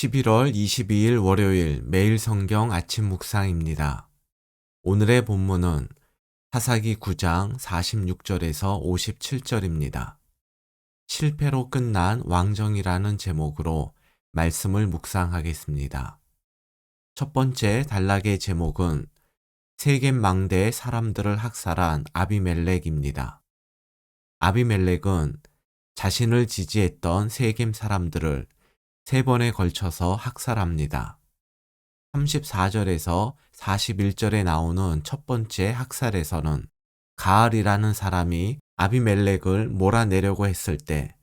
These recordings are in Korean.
11월 22일 월요일 매일 성경 아침 묵상입니다. 오늘의 본문은 사사기 9장 46절에서 57절입니다. 실패로 끝난 왕정이라는 제목으로 말씀을 묵상하겠습니다. 첫 번째 단락의 제목은 세겜 망대의 사람들을 학살한 아비멜렉입니다. 아비멜렉은 자신을 지지했던 세겜 사람들을 세 번에 걸쳐서 학살합니다. 34절에서 41절에 나오는 첫 번째 학살에서는 가알이라는 사람이 아비멜렉을 몰아내려고 했을 때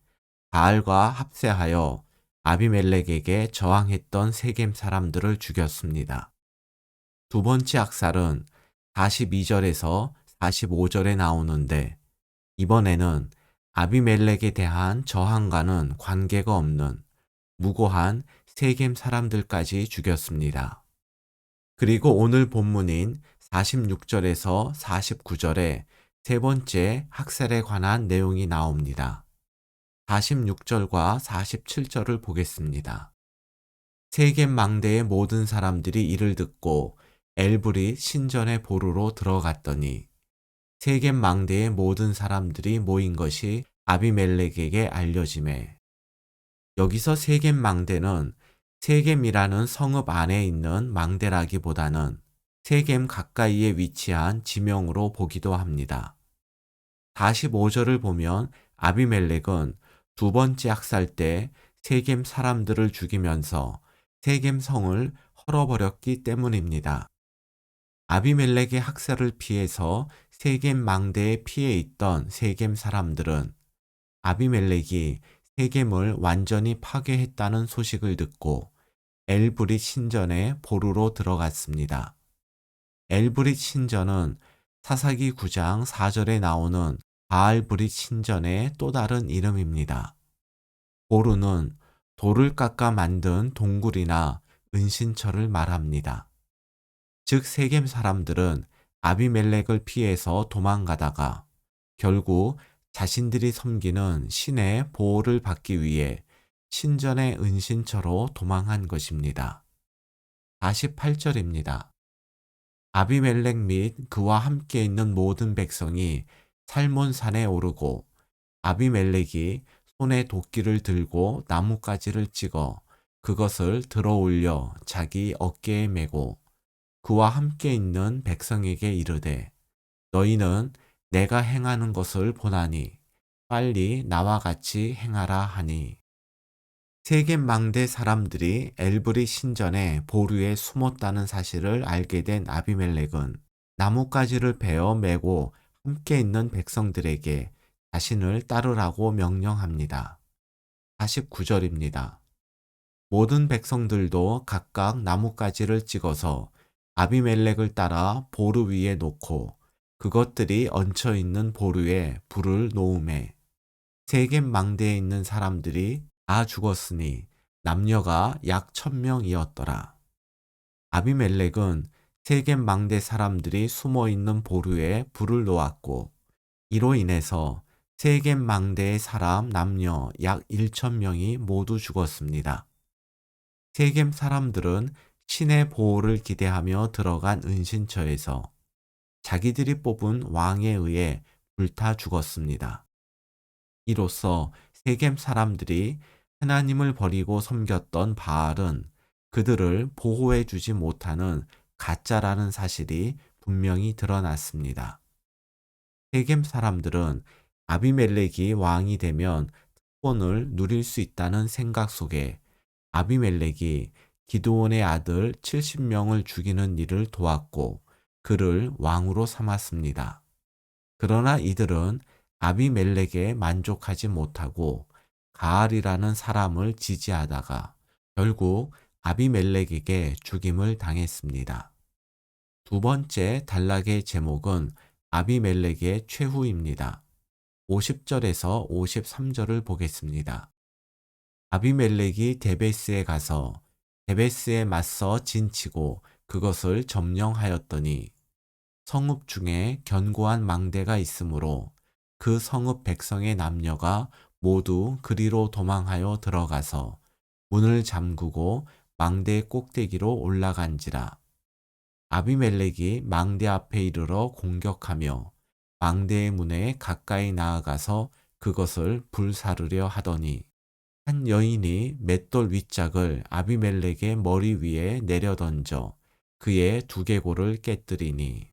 가알과 합세하여 아비멜렉에게 저항했던 세겜 사람들을 죽였습니다. 두 번째 학살은 42절에서 45절에 나오는데 이번에는 아비멜렉에 대한 저항과는 관계가 없는 무고한 세겜 사람들까지 죽였습니다. 그리고 오늘 본문인 46절에서 49절에 세 번째 학살에 관한 내용이 나옵니다. 46절과 47절을 보겠습니다. 세겜 망대의 모든 사람들이 이를 듣고 엘브릿 신전의 보루로 들어갔더니 세겜 망대의 모든 사람들이 모인 것이 아비멜렉에게 알려지매 여기서 세겜 망대는 세겜이라는 성읍 안에 있는 망대라기보다는 세겜 가까이에 위치한 지명으로 보기도 합니다. 45절을 보면 아비멜렉은 두 번째 학살 때 세겜 사람들을 죽이면서 세겜 성을 헐어버렸기 때문입니다. 아비멜렉의 학살을 피해서 세겜 망대에 피해 있던 세겜 사람들은 아비멜렉이 세겜을 완전히 파괴했다는 소식을 듣고 엘브릿 신전에 보루로 들어갔습니다. 엘브릿 신전은 사사기 9장 4절에 나오는 바알브릿 신전의 또 다른 이름입니다. 보루는 돌을 깎아 만든 동굴이나 은신처를 말합니다. 즉 세겜 사람들은 아비멜렉을 피해서 도망가다가 결국 자신들이 섬기는 신의 보호를 받기 위해 신전의 은신처로 도망한 것입니다. 48절입니다. 아비멜렉 및 그와 함께 있는 모든 백성이 살몬산에 오르고 아비멜렉이 손에 도끼를 들고 나뭇가지를 찍어 그것을 들어 올려 자기 어깨에 메고 그와 함께 있는 백성에게 이르되 너희는 내가 행하는 것을 보나니 빨리 나와 같이 행하라 하니 세겜 망대 사람들이 엘브릿 신전의 보루에 숨었다는 사실을 알게 된 아비멜렉은 나뭇가지를 베어 메고 함께 있는 백성들에게 자신을 따르라고 명령합니다. 49절입니다. 모든 백성들도 각각 나뭇가지를 찍어서 아비멜렉을 따라 보루 위에 놓고 그것들이 얹혀 있는 보루에 불을 놓음에 세겜 망대에 있는 사람들이 다 죽었으니 남녀가 약 1000명이었더라. 아비멜렉은 세겜 망대 사람들이 숨어 있는 보루에 불을 놓았고 이로 인해서 세겜 망대의 사람 남녀 약 1000명이 모두 죽었습니다. 세겜 사람들은 신의 보호를 기대하며 들어간 은신처에서 자기들이 뽑은 왕에 의해 불타 죽었습니다. 이로써 세겜 사람들이 하나님을 버리고 섬겼던 바알은 그들을 보호해 주지 못하는 가짜라는 사실이 분명히 드러났습니다. 세겜 사람들은 아비멜렉이 왕이 되면 특권을 누릴 수 있다는 생각 속에 아비멜렉이 기드온의 아들 70명을 죽이는 일을 도왔고 그를 왕으로 삼았습니다. 그러나 이들은 아비멜렉에 만족하지 못하고 가알이라는 사람을 지지하다가 결국 아비멜렉에게 죽임을 당했습니다. 두 번째 단락의 제목은 아비멜렉의 최후입니다. 50절에서 53절을 보겠습니다. 아비멜렉이 데베스에 가서 데베스에 맞서 진치고 그것을 점령하였더니 성읍 중에 견고한 망대가 있으므로 그 성읍 백성의 남녀가 모두 그리로 도망하여 들어가서 문을 잠그고 망대의 꼭대기로 올라간지라. 아비멜렉이 망대 앞에 이르러 공격하며 망대의 문에 가까이 나아가서 그것을 불사르려 하더니 한 여인이 맷돌 윗짝을 아비멜렉의 머리 위에 내려던져 그의 두개골을 깨뜨리니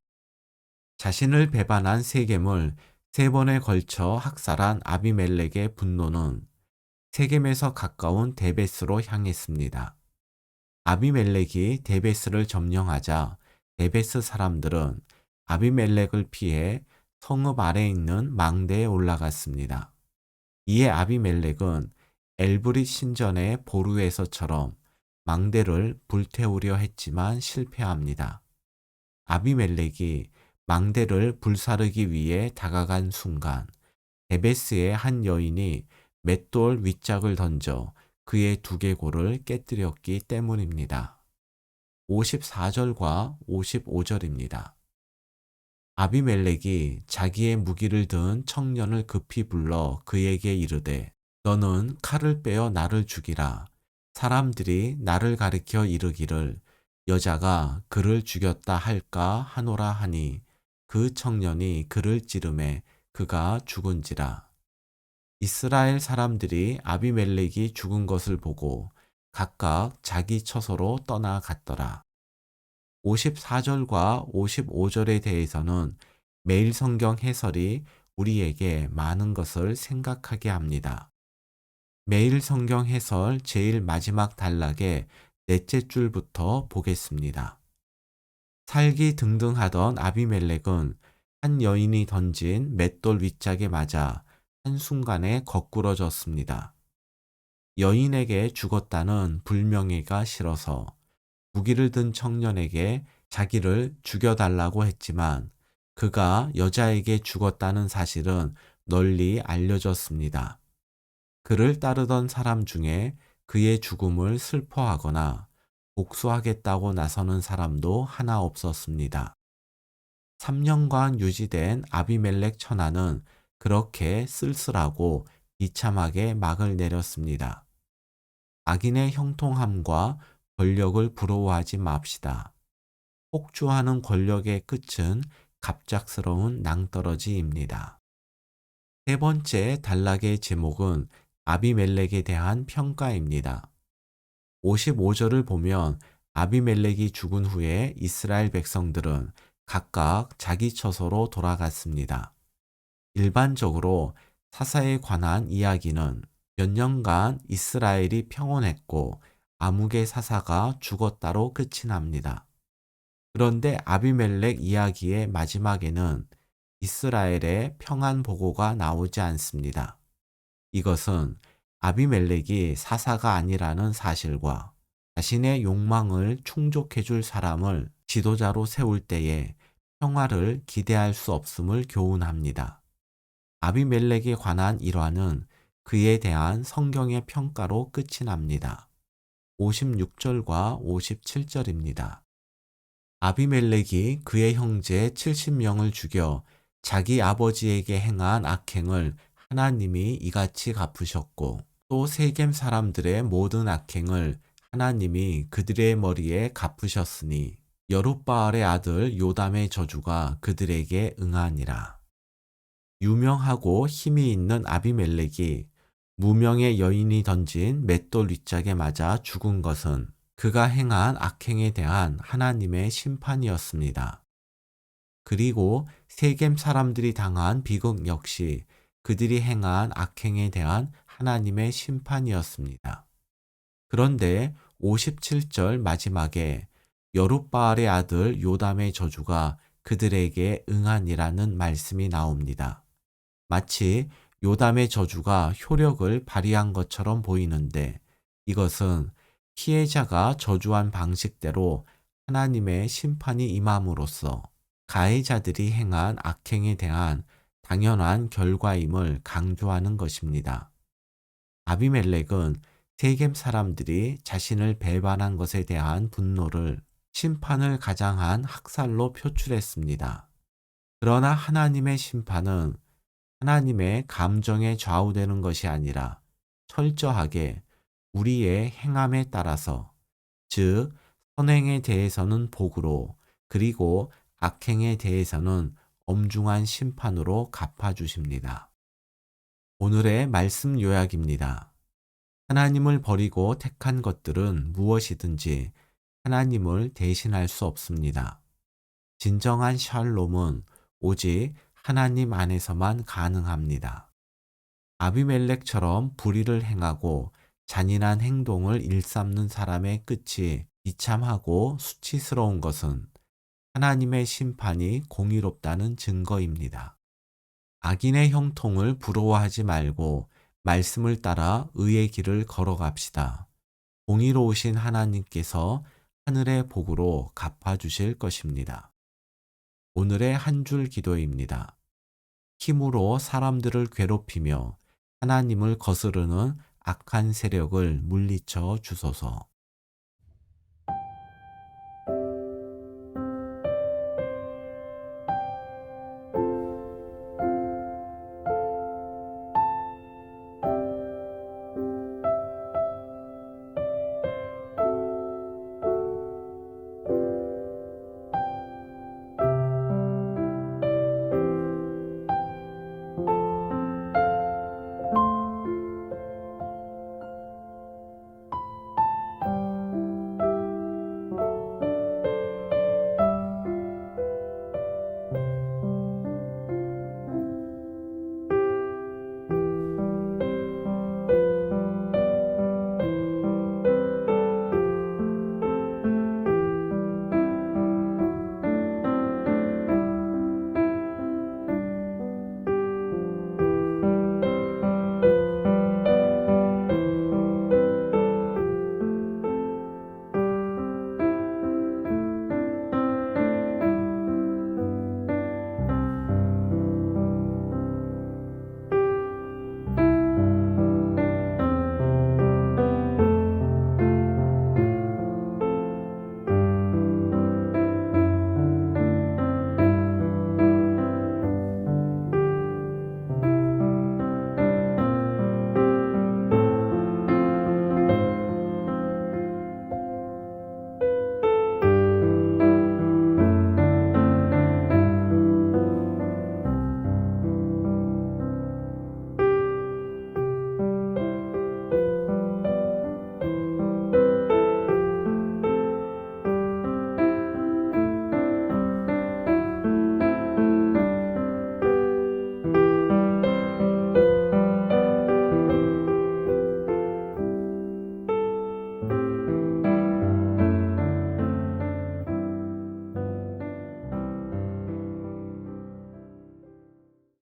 자신을 배반한 세겜을 세 번에 걸쳐 학살한 아비멜렉의 분노는 세겜에서 가까운 데베스로 향했습니다. 아비멜렉이 데베스를 점령하자 데베스 사람들은 아비멜렉을 피해 성읍 아래에 있는 망대에 올라갔습니다. 이에 아비멜렉은 엘브릿 신전의 보루에서처럼 망대를 불태우려 했지만 실패합니다. 아비멜렉이 망대를 불사르기 위해 다가간 순간 데베스의 한 여인이 맷돌 윗짝을 던져 그의 두개골을 깨뜨렸기 때문입니다. 54절과 55절입니다. 아비멜렉이 자기의 무기를 든 청년을 급히 불러 그에게 이르되 너는 칼을 빼어 나를 죽이라. 사람들이 나를 가리켜 이르기를 여자가 그를 죽였다 할까 하노라 하니 그 청년이 그를 찌르매 그가 죽은지라. 이스라엘 사람들이 아비멜렉이 죽은 것을 보고 각각 자기 처소로 떠나갔더라. 54절과 55절에 대해서는 매일 성경 해설이 우리에게 많은 것을 생각하게 합니다. 매일 성경 해설 제일 마지막 단락의 넷째 줄부터 보겠습니다. 살기 등등하던 아비멜렉은 한 여인이 던진 맷돌 윗짝에 맞아 한순간에 거꾸러졌습니다. 여인에게 죽었다는 불명예가 싫어서 무기를 든 청년에게 자기를 죽여달라고 했지만 그가 여자에게 죽었다는 사실은 널리 알려졌습니다. 그를 따르던 사람 중에 그의 죽음을 슬퍼하거나 복수하겠다고 나서는 사람도 하나 없었습니다. 3년간 유지된 아비멜렉 천하는 그렇게 쓸쓸하고 비참하게 막을 내렸습니다. 악인의 형통함과 권력을 부러워하지 맙시다. 폭주하는 권력의 끝은 갑작스러운 낭떠러지입니다. 세 번째 단락의 제목은 아비멜렉에 대한 평가입니다. 55절을 보면 아비멜렉이 죽은 후에 이스라엘 백성들은 각각 자기 처소로 돌아갔습니다. 일반적으로 사사에 관한 이야기는 몇 년간 이스라엘이 평온했고 아무개 사사가 죽었다로 끝이 납니다. 그런데 아비멜렉 이야기의 마지막에는 이스라엘의 평안 보고가 나오지 않습니다. 이것은 아비멜렉이 사사가 아니라는 사실과 자신의 욕망을 충족해 줄 사람을 지도자로 세울 때에 평화를 기대할 수 없음을 교훈합니다. 아비멜렉에 관한 일화는 그에 대한 성경의 평가로 끝이 납니다. 56절과 57절입니다. 아비멜렉이 그의 형제 70명을 죽여 자기 아버지에게 행한 악행을 하나님이 이같이 갚으셨고 또 세겜 사람들의 모든 악행을 하나님이 그들의 머리에 갚으셨으니 여룻바알의 아들 요담의 저주가 그들에게 응하니라. 유명하고 힘이 있는 아비멜렉이 무명의 여인이 던진 맷돌 윗짝에 맞아 죽은 것은 그가 행한 악행에 대한 하나님의 심판이었습니다. 그리고 세겜 사람들이 당한 비극 역시 그들이 행한 악행에 대한 하나님의 심판이었습니다. 그런데 57절 마지막에 여룻바알의 아들 요담의 저주가 그들에게 응하니라는 말씀이 나옵니다. 마치 요담의 저주가 효력을 발휘한 것처럼 보이는데 이것은 피해자가 저주한 방식대로 하나님의 심판이 임함으로써 가해자들이 행한 악행에 대한 당연한 결과임을 강조하는 것입니다. 아비멜렉은 세겜 사람들이 자신을 배반한 것에 대한 분노를 심판을 가장한 학살로 표출했습니다. 그러나 하나님의 심판은 하나님의 감정에 좌우되는 것이 아니라 철저하게 우리의 행함에 따라서, 즉 선행에 대해서는 복으로, 그리고 악행에 대해서는 엄중한 심판으로 갚아주십니다. 오늘의 말씀 요약입니다. 하나님을 버리고 택한 것들은 무엇이든지 하나님을 대신할 수 없습니다. 진정한 샬롬은 오직 하나님 안에서만 가능합니다. 아비멜렉처럼 불의를 행하고 잔인한 행동을 일삼는 사람의 끝이 비참하고 수치스러운 것은 하나님의 심판이 공의롭다는 증거입니다. 악인의 형통을 부러워하지 말고 말씀을 따라 의의 길을 걸어갑시다. 공의로우신 하나님께서 하늘의 복으로 갚아주실 것입니다. 오늘의 한 줄 기도입니다. 힘으로 사람들을 괴롭히며 하나님을 거스르는 악한 세력을 물리쳐 주소서.